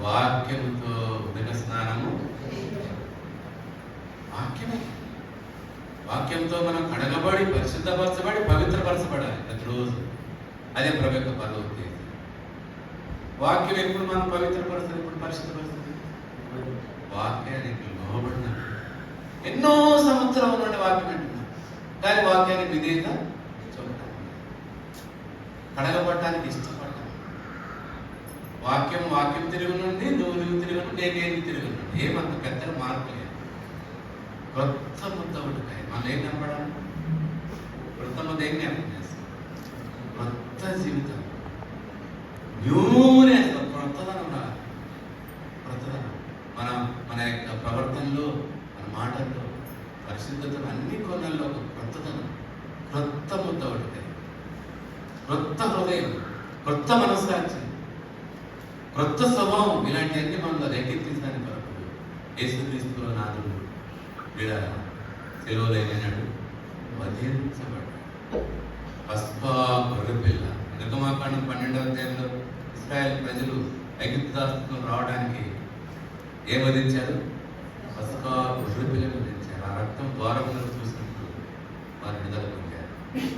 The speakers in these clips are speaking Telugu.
వాక్యముతో ఉదక స్నానము. వాక్యమే. వాక్యంతో మనం కడగబడి పరిశుద్ధపరచబడి పవిత్రపరచబడాలి ప్రతిరోజు. అదే ప్రభు యొక్క పరలోకి. వాక్యం ఎప్పుడు మనం పవిత్రపరుస్తుంది, ఎప్పుడు పరిశుద్ధపరుస్తుంది? వాక్యానికి లోబడిన ఎన్నో సంవత్సరాల నుండి వాక్యం అంటున్నాం, కానీ వాక్యానికి విధేయత చూడాలి, కడగబడటానికి ఇష్టపడ్డాను. వాక్యం తిరుగు నుండి నువ్వు తిరుగు నుండి నేను తిరుగు నుండి ఏమంత పెద్దగా మార్పు లేదు. క్రొత్త ముద్ద ఉంటాయి. మనం ఏం కనపడాలి? క్రొత్త ముద్ద ఏం జ్ఞాపకం చేస్తాం? క్రొత్త జీవితం, న్యూనే, క్రొత్తదనం ఉండాలి. క్రొత్తదనం మన యొక్క ప్రవర్తనలో, మన మాటల్లో, పరిశుద్ధతలు అన్ని కొనల్లో ఒక క్రొత్తదనం, క్రొత్త ముద్ద ఉంటాయి. క్రొత్త హృదయం, క్రొత్త మనస్సాక్షి, క్రొత్త స్వభావం, ఇలాంటివన్నీ మనలో రేకెత్తించడానికి వరకు యేసుక్రీస్తులో నాదుడు వీడ సెలవులైనాడు, వధించబడ్డాడు. పస్కా గొర్రెపిల్ల. నిర్గమాకాండం 12వ అధ్యాయంలో ఇశ్రాయేల్ ప్రజలు ఐగుప్తు దాస్యం రావడానికి ఏం వధించారు? పస్కా గొర్రెపిల్లను వధించారు. ఆ రక్తం ద్వారములను చూసినప్పుడు వారు విడుదల పొందారు.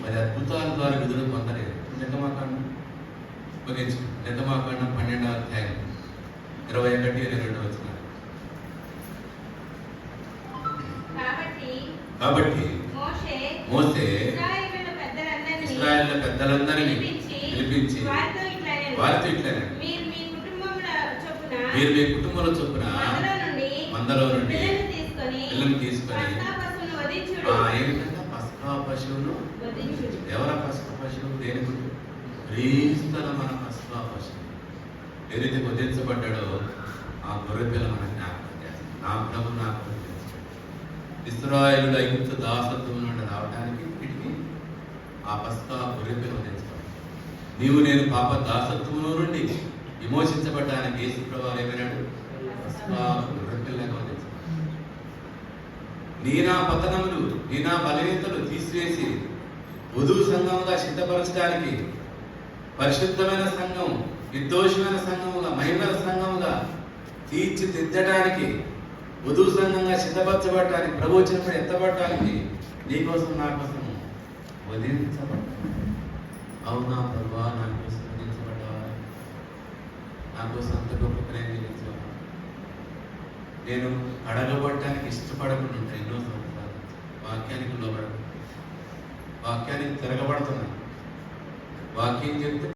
మరి అద్భుతాల ద్వారా విడుదల పొందలేదు. నిర్గమాకాండం ముగించు. నిర్గమాకాండం 12వ అధ్యాయం 21-22 వచ్చిన. కాబట్టి మోసే ఇశ్రాయేలు పెద్దలందరినీ పిలిపించి వారితో ఇట్లనే, మీరు మీ కుటుంబంలో చొప్పున మందలో నుండి పిల్లలు తీసుకొని ఏమిటంటే పస్కా పశువును. ఎవరా పస్కా పశువు? దేనికి? క్రీస్తుల మన పస్కా పశువు. ఏదైతే వధించబడ్డాడో ఆ గొర్రె పిల్ల మన జ్ఞాపకం చేస్తాం. నా ప్రభు నాకు ఇశ్రాయేలు ఐగుప్తు దాసత్వం నుండి రావడానికి వీటికి ఆ పస్కా గొర్రెపిల్ల వధించబడ్డాడు. నీవు నేను పాప దాసత్వంలో నుండి విమోచించబడ్డానికి యేసు ప్రభువు ఏమైనాడు? పస్కా గొర్రెపిల్లగా వధించబడ్డాడు. నీ నా పతనములు, నీ నా బలహీనతలు తీసివేసి వధువు సంఘముగా సిద్ధపరచడానికి, పరిశుద్ధమైన సంఘం, నిర్దోషమైన సంఘముగా, మహిమల సంఘముగా తీర్చిదిద్దడానికి, వధువు సంఘంగా సిద్ధపరచబడటానికి, ప్రభు వచ్చినప్పుడు ఎత్తబడటానికి నీకోసం నా కోసం వధించబడ్డా. అవునా ప్రభా, నా కోసం వధించబడ్డావా? నా కోసం అంత గొప్ప ప్రేమించవా? నేను అడగబడటానికి ఇష్టపడకుండా ఉంటాను ఎన్నో సంవత్సరాలు. వాక్యానికి లోబడ, వాక్యానికి తిరగబడుతున్నాను. వాక్యం చెప్తే